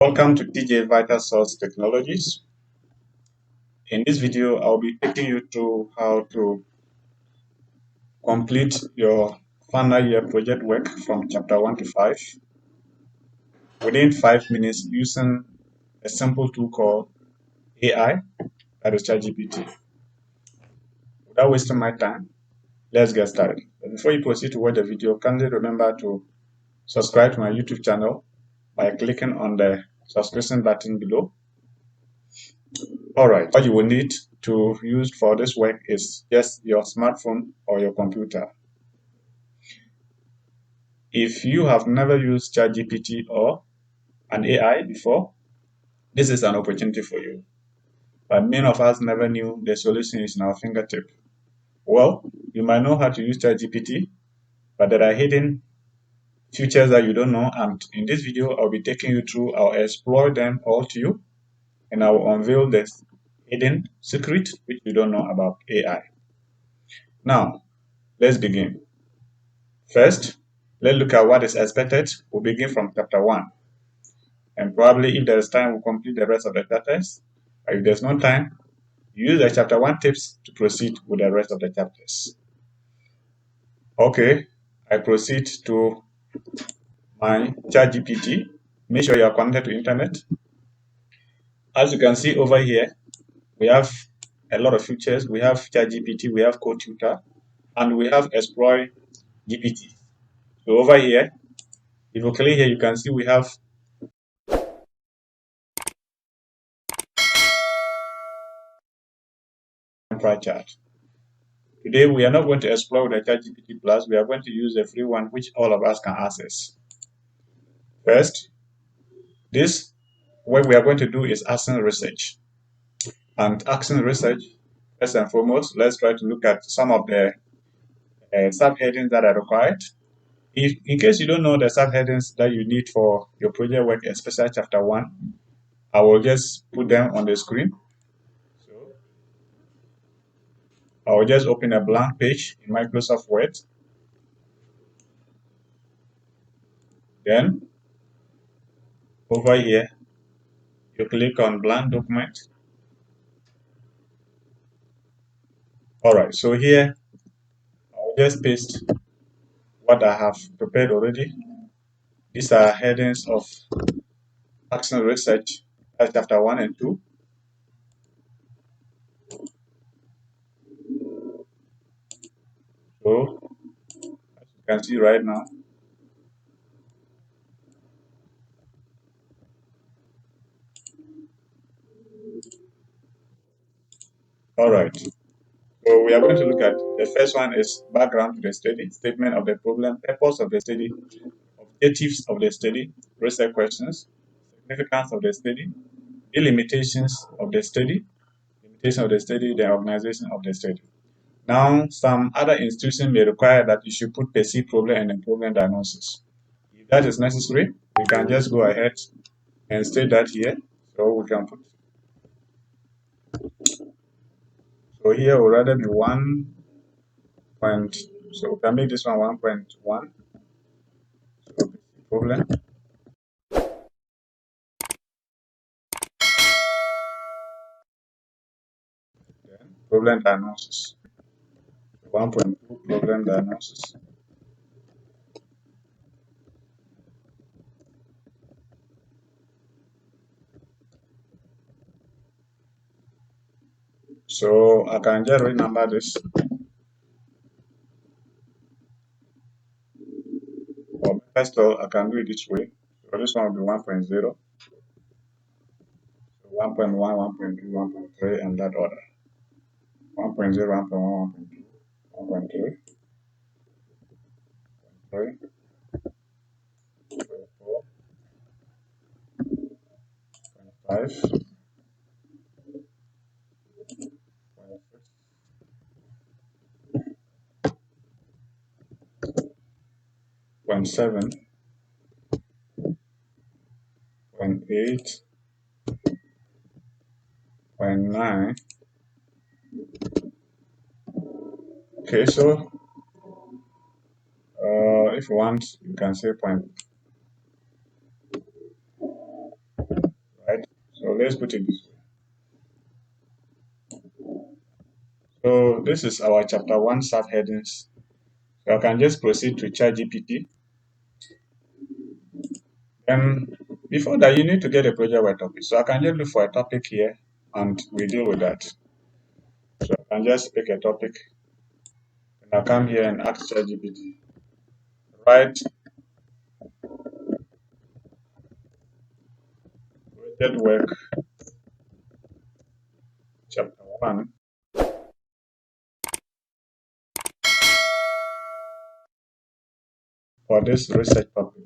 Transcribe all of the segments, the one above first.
Welcome to DJ Vital Source Technologies. In this video, I'll be taking you through how to complete your final year project work from chapter 1 to 5 within 5 minutes using a simple tool called AI, that is ChatGPT. Without wasting my time, let's get started. But before you proceed to watch the video, kindly remember to subscribe to my YouTube channel by clicking on the subscription button below. Alright, what you will need to use for this work is just your smartphone or your computer. If you have never used ChatGPT or an AI before, this is an opportunity for you. But many of us never knew the solution is in our fingertip. Well, you might know how to use ChatGPT, but there are hidden features that you don't know, and in this video I'll be taking you through. I'll explore them all to you, and I will unveil the hidden secret which you don't know about AI. Now, let's begin. First, let's look at what is expected. We'll begin from chapter 1. And probably if there is time, we'll complete the rest of the chapters. But if there's no time, use the chapter 1 tips to proceed with the rest of the chapters. Okay, I proceed to my ChatGPT. Make sure you are connected to internet. As you can see over here, we have a lot of features. We have ChatGPT, we have Code Tutor, and we have Explore GPT. So over here, if you click here, you can see we have chart. Today, we are not going to explore the ChatGPT Plus. We are going to use the free one, which all of us can access. First, this what we are going to do is accent research. And accent research, first and foremost, let's try to look at some of the subheadings that are required. If, in case you don't know the subheadings that you need for your project work, especially chapter 1, I will just put them on the screen. So I will just open a blank page in Microsoft Word. Then over here, you click on blank document. Alright, so here I'll just paste what I have prepared already. These are headings of action research, that's chapter 1 and 2. So as you can see right now, alright. So we are going to look at the first one is background to the study, statement of the problem, purpose of the study, objectives of the study, research questions, significance of the study, the limitations of the study, the organization of the study. Now, some other institutions may require that you should put perceived problem and a problem diagnosis. If that is necessary, we can just go ahead and state that here. So we can put. So here will rather be 1 point. So we can make this one 1.1. So problem. Then problem diagnosis. 1.2 problem diagnosis. So I can just renumber this. Or first of all, I can do it this way. So this one will be 1.0. So 1.1, 1.2, 1.3, and that order. 1.0, 1.1, 1.2, 1.3, 1.3, 1.4, 1.5, 0.7, 0.8, 0.9. Okay, so if you want, you can say let's put it this way. So this is our chapter one subheadings. So I can just proceed to ChatGPT. Then before that, you need to get a project by topic. So I can just look for a topic here and we deal with that. So I can just pick a topic and I'll come here and ask ChatGPT. Write project work chapter one for this research topic.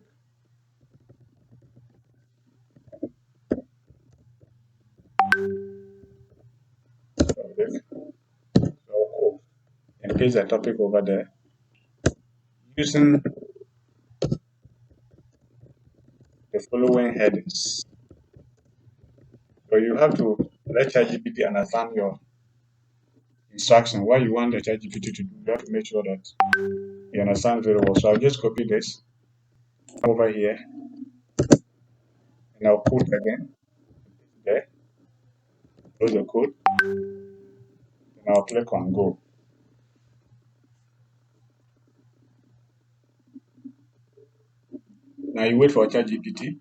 Topic. So cool. And paste the topic over there using the following headings. So you have to let ChatGPT understand your instruction, what you want the ChatGPT to do. You have to make sure that you understand very well. So I'll just copy this over here and I'll put again there, close the code, and I'll click on go. Now you wait for ChatGPT.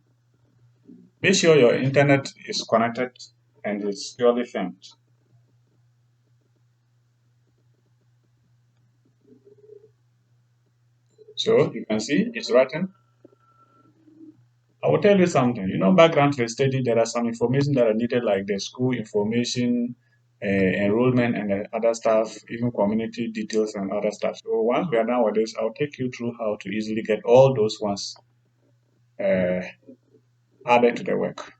Make sure your internet is connected and it's purely filmed. So you can see it's written. I will tell you something. Background to the study, there are some information that are needed, like the school information, enrollment, and other stuff, even community details and other stuff. So once we are done with this, I'll take you through how to easily get all those ones uh, added to the work.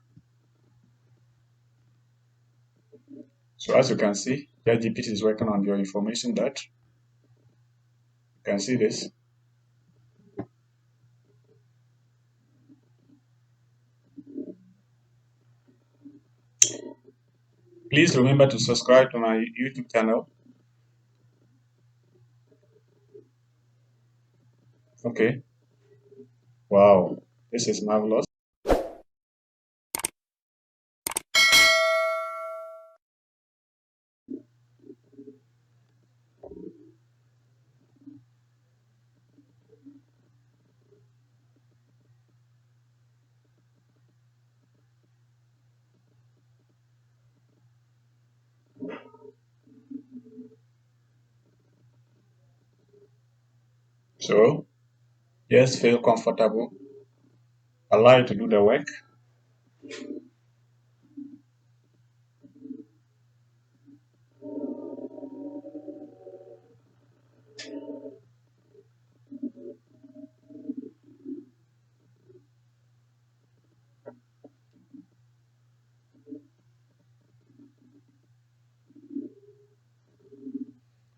So as you can see, ChatGPT is working on your information that you can see this. Please remember to subscribe to my YouTube channel. Okay. Wow, this is marvelous. So just feel comfortable. Allow you to do the work.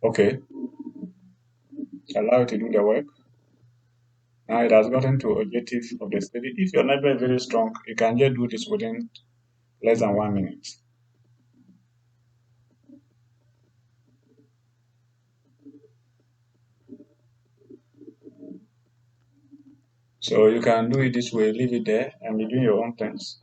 Okay. Allow you to do the work. Now it has gotten to objective of the study. If your network is very strong, you can just do this within less than 1 minute. So you can do it this way, leave it there and be doing your own things.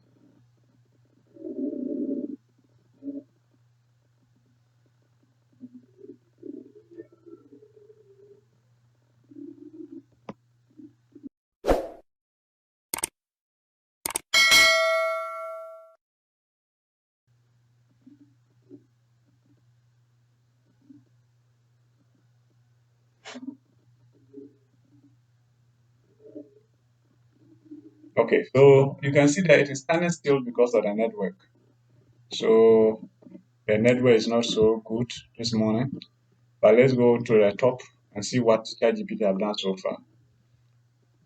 Okay, so you can see that it is standing still because of the network. So the network is not so good this morning. But let's go to the top and see what ChatGPT have done so far.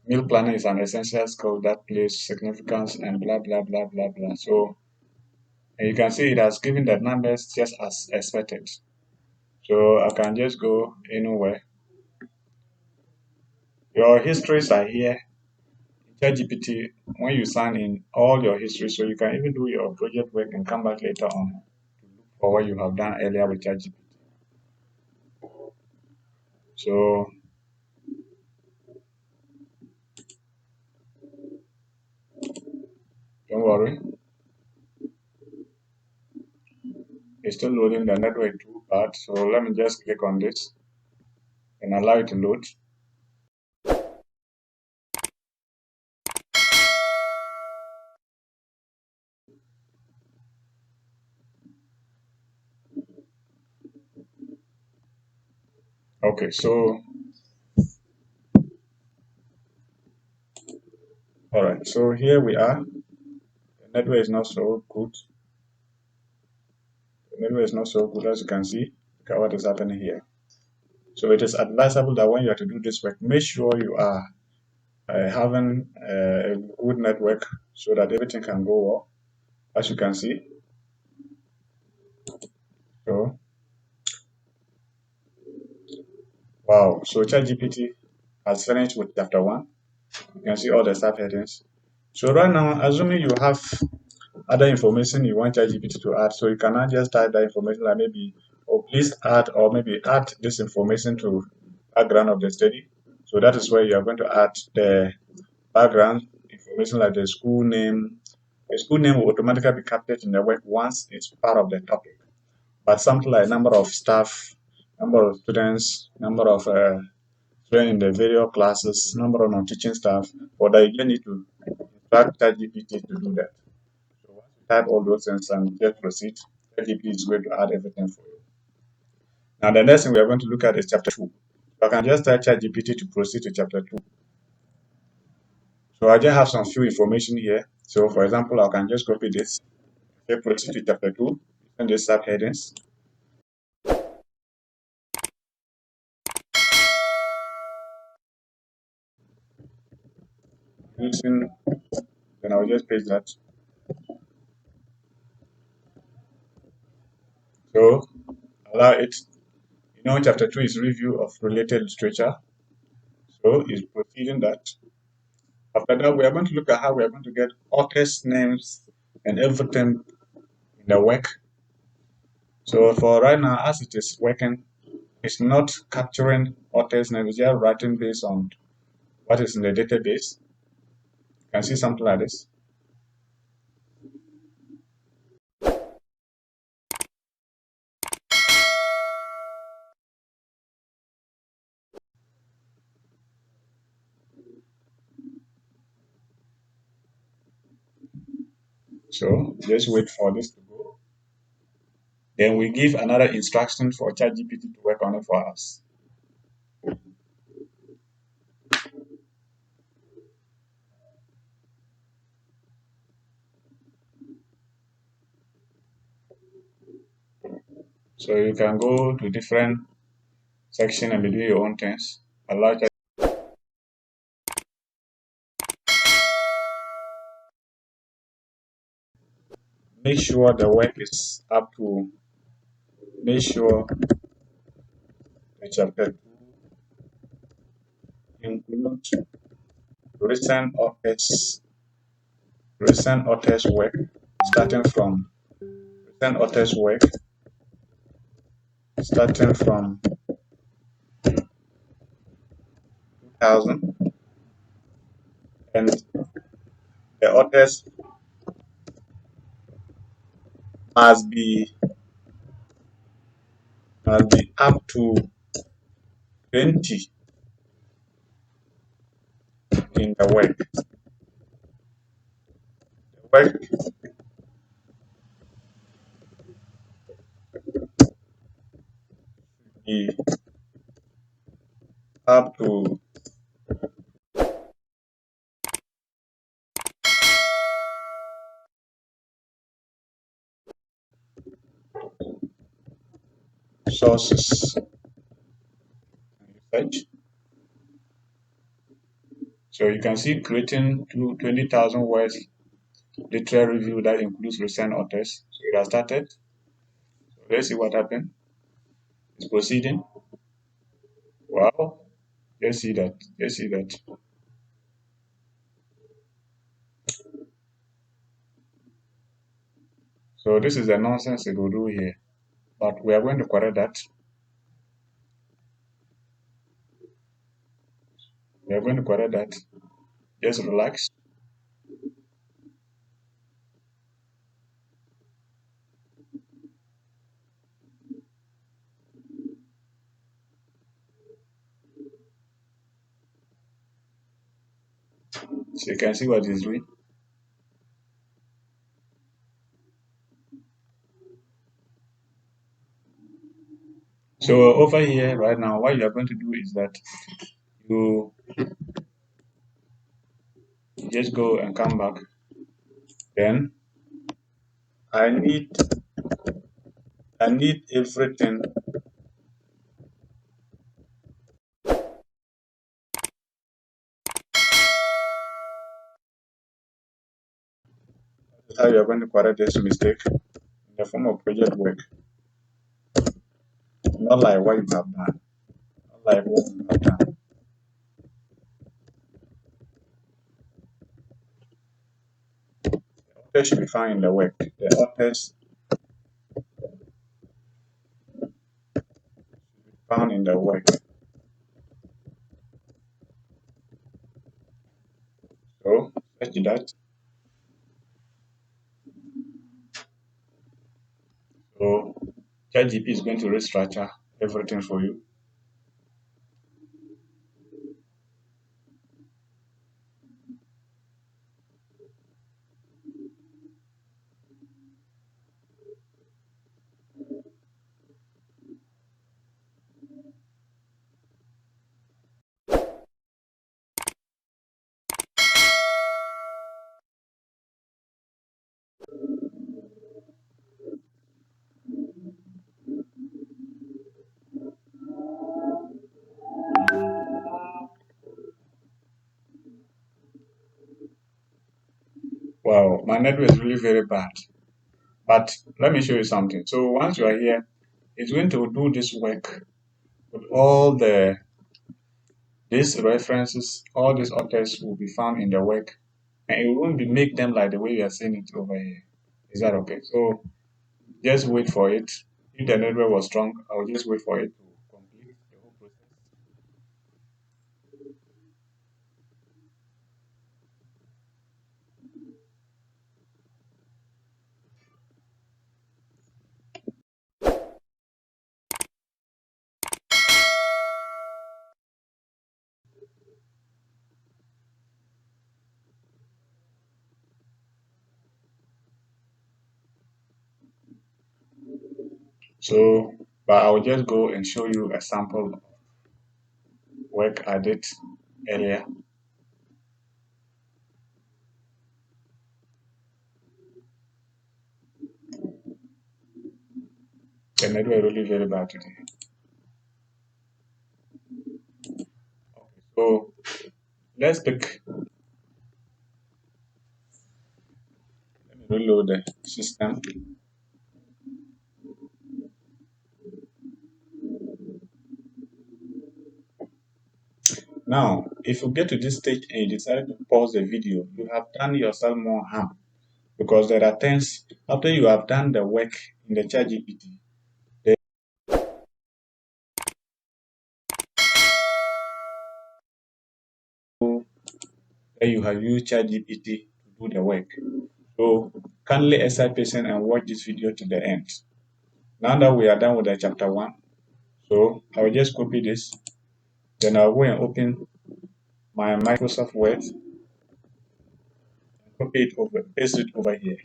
Meal planning is an essential skill that plays significance and blah blah blah blah blah. So and you can see it has given the numbers just as expected. So I can just go anywhere. Your histories are here. ChatGPT, when you sign in all your history, so you can even do your project work and come back later on for what you have done earlier with ChatGPT. So don't worry. It's still loading the network too bad. So let me just click on this and allow it to load. Okay, so all right, so here we are. The network is not so good. The network is not so good, as you can see. Look at what is happening here. So it is advisable that when you are to do this work, make sure you are having a good network so that everything can go well, as you can see. So wow, so ChatGPT has finished with chapter one. You can see all the subheadings. So right now, assuming you have other information you want ChatGPT to add, so you cannot just type that information like maybe, oh please add, or maybe add this information to background of the study. So that is where you are going to add the background information like the school name. The school name will automatically be captured in the web once it's part of the topic. But something like number of staff, number of students, number of students in the various classes, number of non-teaching staff, or that you need to instruct ChatGPT to do that. So once you type all those things and just proceed, ChatGPT is going to add everything for you. Now the next thing we are going to look at is chapter two. So I can just type ChatGPT to proceed to chapter two. So I just have some few information here. So for example, I can just copy this, say proceed to chapter two, and the subheadings. Using, then I'll just paste that. So allow it. Chapter two is review of related literature. So it's proceeding that. After that, we are going to look at how we are going to get authors' names and everything in the work. So for right now, as it is working, it's not capturing authors' names, it's just writing based on what is in the database. You can see something like this. So just wait for this to go. Then we give another instruction for ChatGPT to work on it for us. So you can go to different section and be doing your own things. Allow make sure the work is up to make sure the chapter 2 includes recent authors work starting from recent authors work starting from 2000, and the authors must be up to 20 in the work. The work be up to sources research. So you can see creating 20,000 words literary review that includes recent authors. So it has started. So let's see what happened. It's proceeding. Wow. Let's see that. Let's see that. So this is the nonsense it will do here. But we are going to correct that. We are going to correct that. Just relax. So you can see what it's doing. So over here right now, what you are going to do is that you just go and come back. Then I need I need everything. How you are going to correct this mistake in the form of project work, not like what you have done, not like what you have done. The author should be found in the work. The authors found in the work. So search that. So ChatGPT is going to restructure everything for you. Wow, my network is really very bad. But let me show you something. So once you are here, it's going to do this work with all these references, all these authors will be found in the work, and it won't be make them like the way we are seeing it over here. Is that okay? So just wait for it. If the network was strong, I'll just wait for it to complete the whole process. So, but I'll just go and show you a sample of work I did earlier. The network really very bad today. Okay, so let's pick. Let me reload the system. Now, if you get to this stage and you decide to pause the video, you have done yourself more harm because there are things after you have done the work in the ChatGPT, then you have used ChatGPT to do the work. So kindly exercise patient and watch this video to the end. Now that we are done with the chapter one, so I will just copy this, then I'll go and open my Microsoft Word, copy it over, paste it over here.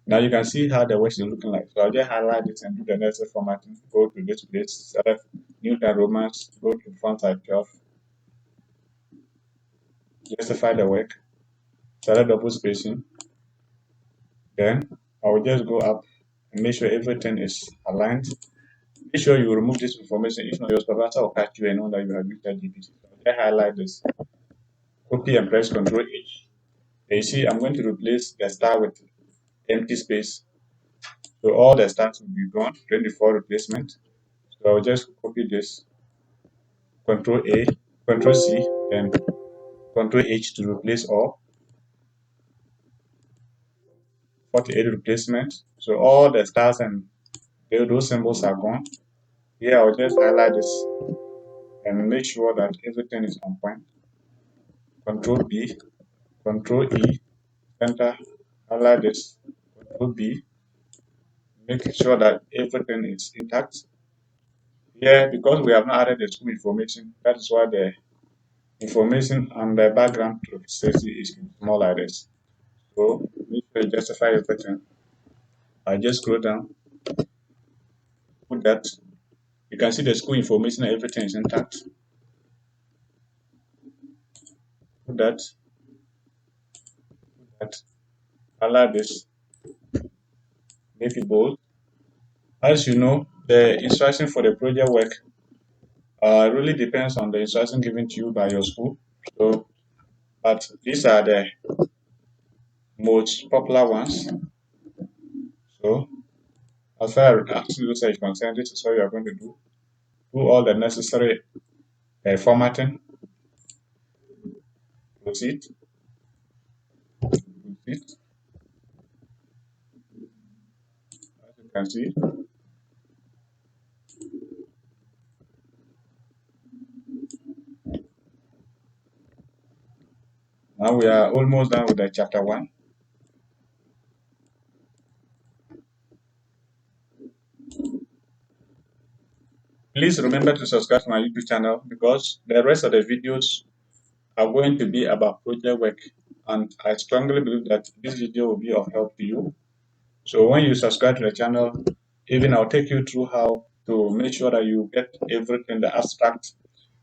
Now you can see how the works is looking like. So I'll just highlight this and do the necessary formatting. Go to this place, select Newton Romans, go to font type 12, justify the work, select double spacing. Then I will just go up and make sure everything is aligned. Make sure you remove this information. If not, your supervisor will catch you and know that you have used ChatGPT. So I'll just highlight this, copy and press Ctrl H. You see, I'm going to replace the star with empty space. So all the stars will be gone, 24 replacement. So I'll just copy this, Control A, Control C, then Control H to replace all, 48 replacement. So all the stars and those symbols are gone. Here I'll just highlight this and make sure that everything is on point. Control B, Control E, enter, highlight this, Control B, make sure that everything is intact. Here, because we have not added the school information, that is why information and the background to safety is more like this. So if you justify everything, I just scroll down, put that. You can see the school information and everything is intact. Put that, that, allow this, make it bold. As you know, the instruction for the project work really depends on the instruction given to you by your school. So, but these are the most popular ones. So, as far as user is concerned, this is what you are going to do. Do all the necessary formatting. Proceed. Proceed. As you can see, now we are almost done with the chapter 1. Please remember to subscribe to my YouTube channel because the rest of the videos are going to be about project work, and I strongly believe that this video will be of help to you. So when you subscribe to the channel, even I'll take you through how to make sure that you get everything, the abstract,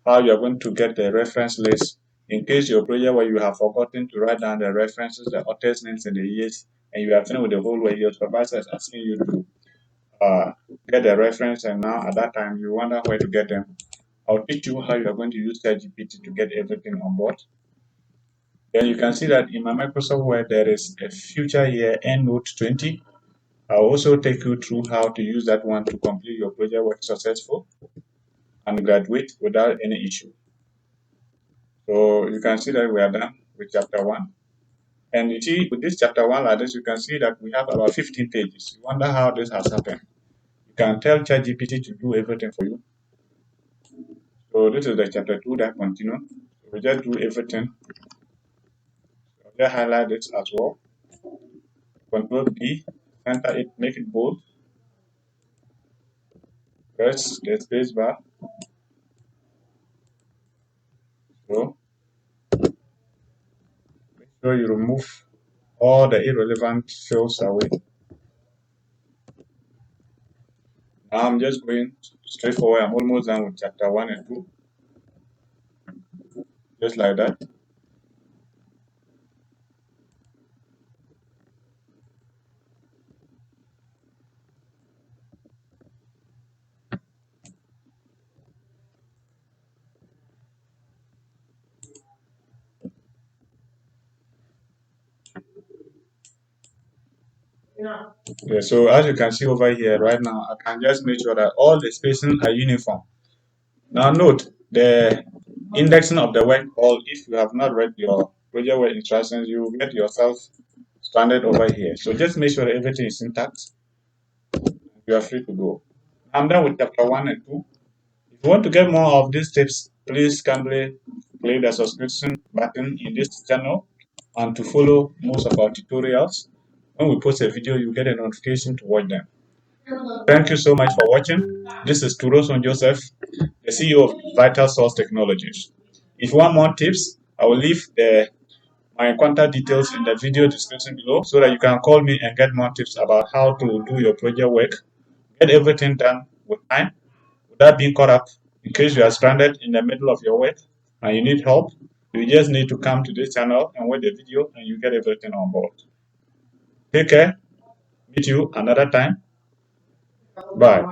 how you're going to get the reference list in case your project where you have forgotten to write down the references, the authors' names, and the years, and you are finished with the whole way, your supervisor is asking you to uh, get the reference, and now at that time you wonder where to get them. I'll teach you how you are going to use ChatGPT to get everything on board. Then you can see that in my Microsoft Word there is a future here, EndNote 20. I'll also take you through how to use that one to complete your project work successful and graduate without any issue. So you can see that we are done with chapter 1. And you see, with this chapter 1 like this, you can see that we have about 15 pages. You wonder how this has happened. You can tell ChatGPT to do everything for you. So this is the chapter 2 that continues. So we just do everything. So just highlight this as well. Control P, center it, make it bold. Press the space bar. So make sure you remove all the irrelevant fields away. Now I'm just going straight forward. I'm almost done with chapter 1 and 2. Just like that. Yeah, so as you can see over here right now, I can just make sure that all the spacing are uniform. Now note the indexing of the work, or if you have not read your project work instructions, you will get yourself stranded over here. So just make sure that everything is intact. You are free to go. I'm done with chapter 1 and 2. If you want to get more of these tips, please kindly click the subscription button in this channel and to follow most of our tutorials. When we post a video, you get a notification to watch them. Thank you so much for watching. This is Turoson Joseph, the CEO of Vital Source Technologies. If you want more tips, I will leave my contact details in the video description below so that you can call me and get more tips about how to do your project work. Get everything done with time without being caught up. In case you are stranded in the middle of your work and you need help, you just need to come to this channel and watch the video and you get everything on board. Take care. Meet you another time. Bye.